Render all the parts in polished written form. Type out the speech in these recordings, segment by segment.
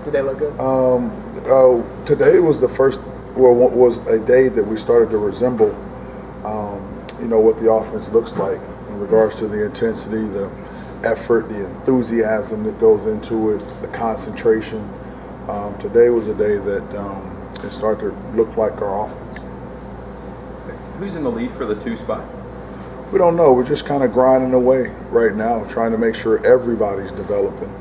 Did they look good? Today was the first, well, was a day that we started to resemble, what the offense looks like in regards to the intensity, the effort, the enthusiasm that goes into it, the concentration. Today was a day that it started to look like our offense. Who's in the lead for the 2 spot? We don't know. We're just kind of grinding away right now, trying to make sure everybody's developing.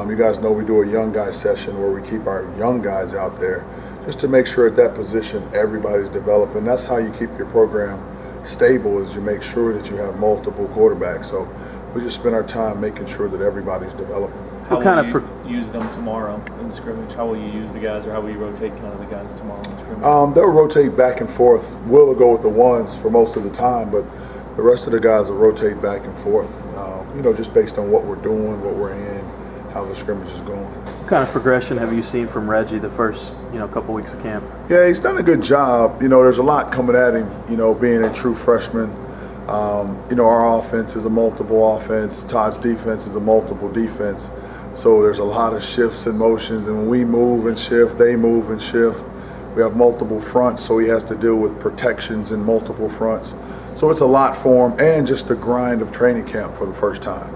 You guys know we do a young guy session where we keep our young guys out there just to make sure at that position everybody's developing. That's how you keep your program stable, is you make sure that you have multiple quarterbacks. So we just spend our time making sure that everybody's developing. How will you use them tomorrow in the scrimmage? How will you use the guys, or how will you rotate kind of the guys tomorrow in the scrimmage? They'll rotate back and forth. Will go with the ones for most of the time, but the rest of the guys will rotate back and forth, just based on what we're doing, what we're in, how the scrimmage is going. What kind of progression have you seen from Reggie the first, couple weeks of camp? Yeah, he's done a good job. There's a lot coming at him, being a true freshman. Our offense is a multiple offense. Todd's defense is a multiple defense. So there's a lot of shifts and motions, and when we move and shift, they move and shift. We have multiple fronts, so he has to deal with protections in multiple fronts. So it's a lot for him, and just the grind of training camp for the first time.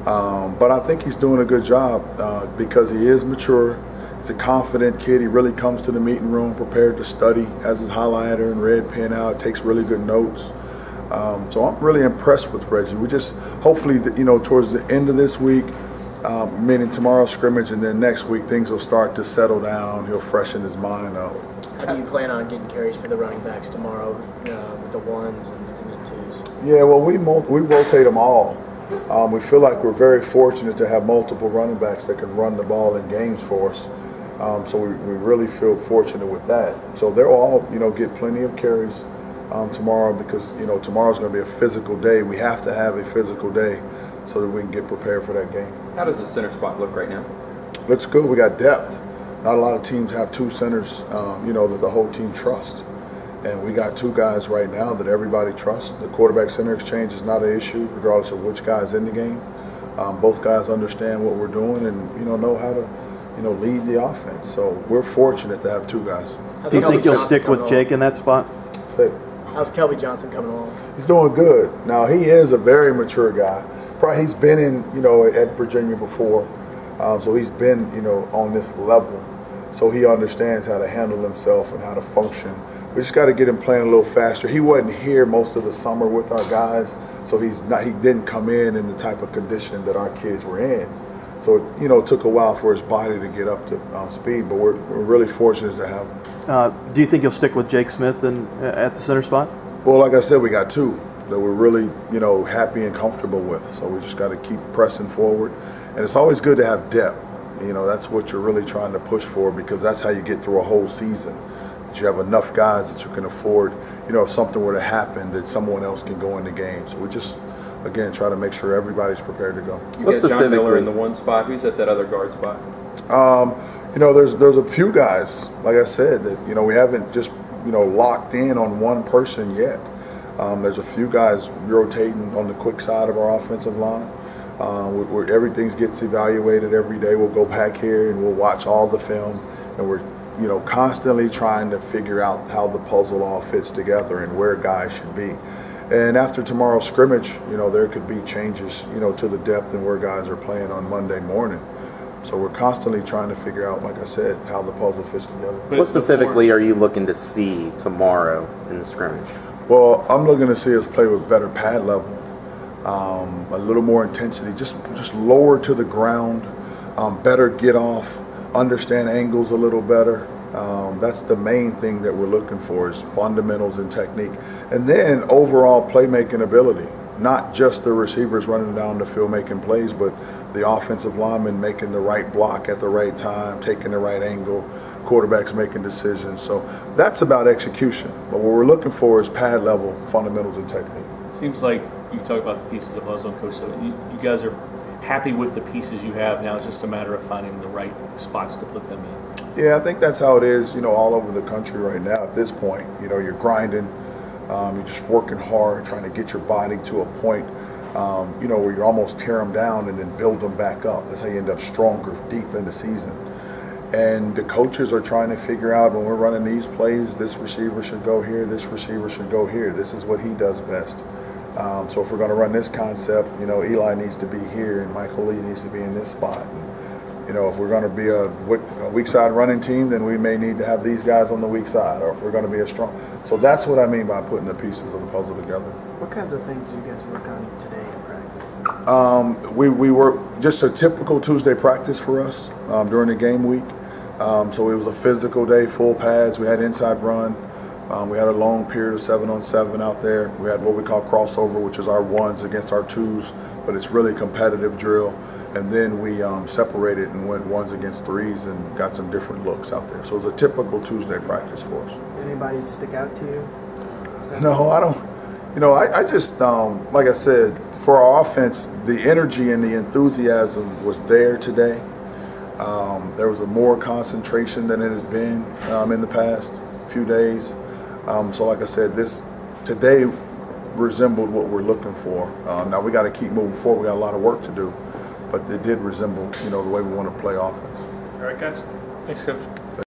But I think he's doing a good job because he is mature. He's a confident kid. He really comes to the meeting room prepared to study, has his highlighter and red pen out, takes really good notes. So I'm really impressed with Reggie. We just hopefully, towards the end of this week, meaning tomorrow's scrimmage, and then next week things will start to settle down. He'll freshen his mind up. How do you plan on getting carries for the running backs tomorrow with the ones and the twos? Yeah, well, we rotate them all. We feel like we're very fortunate to have multiple running backs that can run the ball in games for us. So we really feel fortunate with that. So they'll all, get plenty of carries tomorrow because, tomorrow's going to be a physical day. We have to have a physical day so that we can get prepared for that game. How does the center spot look right now? Looks good. We got depth. Not a lot of teams have 2 centers, that the whole team trusts. And we got 2 guys right now that everybody trusts. The quarterback center exchange is not an issue, regardless of which guy's in the game. Both guys understand what we're doing and know how to, lead the offense. So we're fortunate to have 2 guys. Do you think you'll stick with Jake in that spot? How's Kelby Johnson coming along? He's doing good. Now he is a very mature guy. Probably he's been in, at Virginia before, so he's been, on this level. So he understands how to handle himself and how to function. We just got to get him playing a little faster. He wasn't here most of the summer with our guys, so he didn't come in the type of condition that our kids were in. So it took a while for his body to get up to speed, but we're really fortunate to have him. Do you think you'll stick with Jake Smith at the center spot? Well, like I said, we got 2 that we're really happy and comfortable with. So we just got to keep pressing forward, and it's always good to have depth. That's what you're really trying to push for, because that's how you get through a whole season. That you have enough guys that you can afford, if something were to happen, that someone else can go in the game. So we just, again, try to make sure everybody's prepared to go. You got John Miller in the 1 spot. Who's at that other guard spot? There's a few guys, like I said, that, we haven't just, locked in on one person yet. There's a few guys rotating on the quick side of our offensive line. Where everything gets evaluated every day. We'll go back here and we'll watch all the film, and we're constantly trying to figure out how the puzzle all fits together and where guys should be. And after tomorrow's scrimmage, there could be changes, to the depth and where guys are playing on Monday morning. So we're constantly trying to figure out, like I said, how the puzzle fits together. What specifically are you looking to see tomorrow in the scrimmage? Well, I'm looking to see us play with better pad level. A little more intensity, just lower to the ground, better get off, understand angles a little better. That's the main thing that we're looking for, is fundamentals and technique. And then overall playmaking ability, not just the receivers running down the field making plays, but the offensive linemen making the right block at the right time, taking the right angle, quarterbacks making decisions. So that's about execution. But what we're looking for is pad level fundamentals and technique. Seems like you talk about the pieces of puzzle, Coach. So you guys are happy with the pieces you have now. It's just a matter of finding the right spots to put them in. Yeah, I think that's how it is, all over the country right now at this point. You're grinding, you're just working hard, trying to get your body to a point, where you almost tear them down and then build them back up. That's how you end up stronger deep in the season. And the coaches are trying to figure out when we're running these plays, this receiver should go here, this receiver should go here. This is what he does best. So if we're going to run this concept, you know, Eli needs to be here and Michael Lee needs to be in this spot. And, you know, if we're going to be a weak side running team, then we may need to have these guys on the weak side. Or if we're going to be a strong. So that's what I mean by putting the pieces of the puzzle together. What kinds of things do you guys work on today in practice? We work just a typical Tuesday practice for us during the game week. So it was a physical day, full pads. We had inside run. We had a long period of 7-on-7 out there. We had what we call crossover, which is our ones against our twos, but it's really competitive drill. And then we separated and went ones against threes and got some different looks out there. So it was a typical Tuesday practice for us. Anybody stick out to you? No, I don't. You know, I just, like I said, for our offense, the energy and the enthusiasm was there today. There was a more concentration than it had been in the past few days. So like I said, today resembled what we're looking for. Now we got to keep moving forward. We got a lot of work to do, but it did resemble, you know, the way we want to play offense. All right, guys. Thanks, Coach.